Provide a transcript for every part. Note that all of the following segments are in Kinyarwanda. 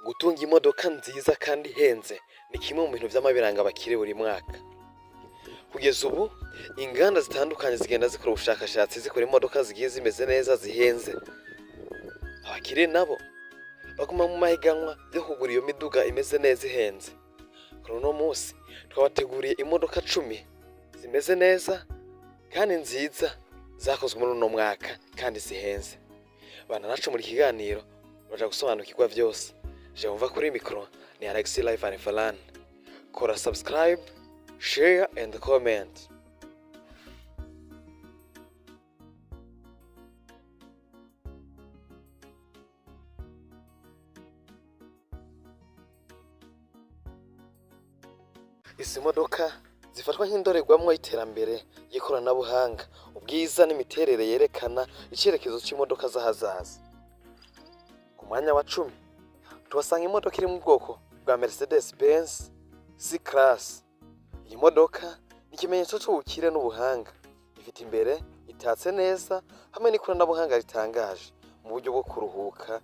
Gutunga imodoka nziza kandi ihenze ni kimwe mu bintu vy'amabiranga abakire buri mwaka. Kugeza ubu inganda zitandukanye zigenda zikora ubushakashatsi zikora imodoka zigiye zimeze neza zihenze. Abakire nabo baguma mu mahiganwa yo kugura iyo miduga imeze neza ihenze. Kuri uno munsi twabateguriye imodoka 10 zimeze neza kandi nziza zakozwe muri uno mwaka kandi zihenze. Bana nacu muri kiganiro baje gusobanukirwa vyose. Je umva kuri micro ni Alexis Live and Falan. Kora subscribe, share and comment. Izi modoka zifatwa nk'indorerwamwo y'iterambere y'ikoranabuhanga, ubwiza n'imiterere yerekana icerekezo c'imodoka z'ahazaza. Ku mwanya wa 10 tuhasanga imodoka iri mu bwoko bwa Mercedes Benz C-Class. Iyi modoka ni ikimenyetso c'ubukire n'ubuhanga, ifite imbere itatse neza hamwe n'ikoranabuhanga ritangaje mu buryo bwo kuruhuka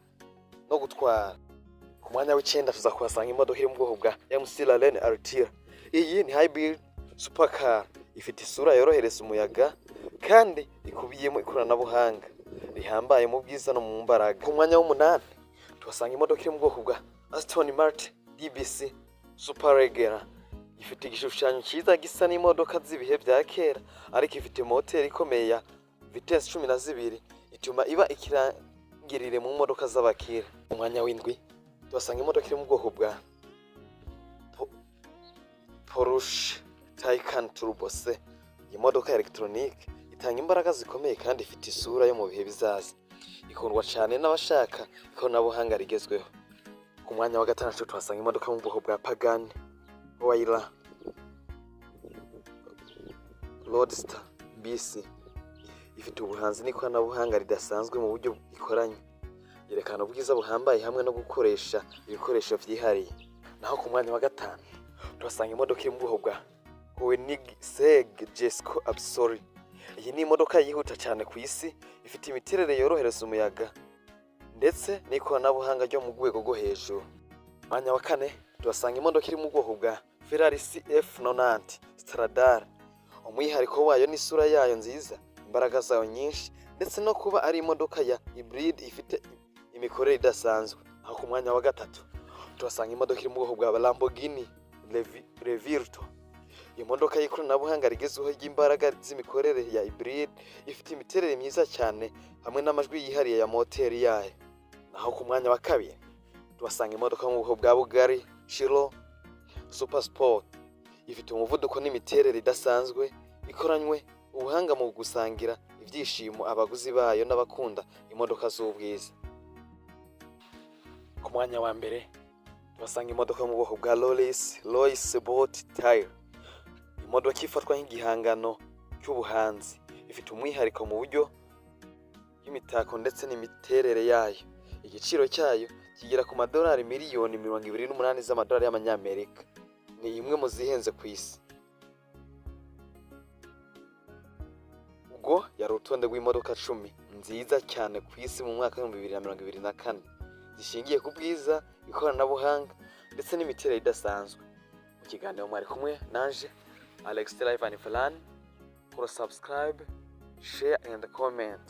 no gutwara. Ku mwanya w'9 tuza kuhasanga imodoka iri mu bwoko bwa MC-Lane Altia. Iyi ni hybrid supercar, ifite isura yorohereza umuyaga kandi ikubiyemo ikoranabuhanga rihambaye mu bwiza no mu mbaraga. Ku mwanya w'8 tuhasanga imodoka iri mu bwoko bwa Aston Martin DBC Superleggera. Ifite igishushanyo cyiza gisa n'imodoka z'ibihe bya kera, ariko ifite moteri ikomeye ya vitesse 12 ituma iba ikirangirire mu modoka z'abakire. Ku mwanya w'7 tuhasanga imodoka iri mu bwoko bwa Porsche Taycan Turbo C. Iyi modoka ya electronique itanga imbaraga zikomeye kandi ifite isura yo mu bihe bizaza. Ikundwa cyane n'abashaka ikoranabuhanga rigezweho. Ku mwanya wa 6 tuhasanga imodoka mu bwoko bwa Pagani Huayra Roadster BC. Ifite ubuhanzi n'ikoranabuhanga ridasanzwe mu buryo ikoranye, yerekana ubwiza buhambaye hamwe no gukoresha ibikoresho vyihariye. Naho ku mwanya wa 5 tuhasanga imodoka iri mu bwoko bwa Koenigsegg Jesko Absoli. Iyi ni imodoka yihuta cyane ku isi, ifite imiterere yorohereza umuyaga ndetse n'ikoranabuhanga ryo mu rwego rwo hejuru. Mwanya wa 4 tuhasanga imodoka iri mu bwoko bwa Ferrari CF90 Stradale. Umwihariko wayo ni isura yayo nziza, imbaraga zayo nyinshi ndetse no kuba ari imodoka ya hybrid ifite imikorere idasanzwe. Aho ku mwanya wa 3 tuhasanga imodoka iri mu bwoko bwa Lamborghini Revirto. Iyi modoka y'ikoranabuhanga rigezweho ry'imbaraga z'imikorere ya hybrid, ifite imiterere myiza cyane hamwe n'amajwi yihariye ya moteri yayo. Naho ku mwanya wa 2 tuhasanga imodoka mu bwoko bwa Bugatti Chiron Super Sport. Ifite umuvuduko n'imiterere idasanzwe, ikoranywe ubuhanga mu gusangira ibyishimo abaguzi bayo n'abakunda imodoka z'ubwiza. Ku mwanya wa 1 tuhasanga imodoka mu bwoko bwa Rolls-Royce Sport Tyre. Imodoka ifatwa nk'igihangano cy'ubuhanzi, ifite umwihariko mu buryo y'imitako ndetse n'imiterere yayo. Igiciro cyayo kigera ku madolari miliyoni 28 z'amadolari y'amanyamerika. Ni imwe mu zihenze ku isi. Ubwo yari urutonde rw'imodoka 10 nziza cyane ku isi mu mwaka wa 2024 zishingiye ku bwiza, ikoranabuhanga ndetse n'imiterere idasanzwe. Mu kiganiro mwari kumwe nanje Alexis Live and Falan. Kora subscribe, share and comment.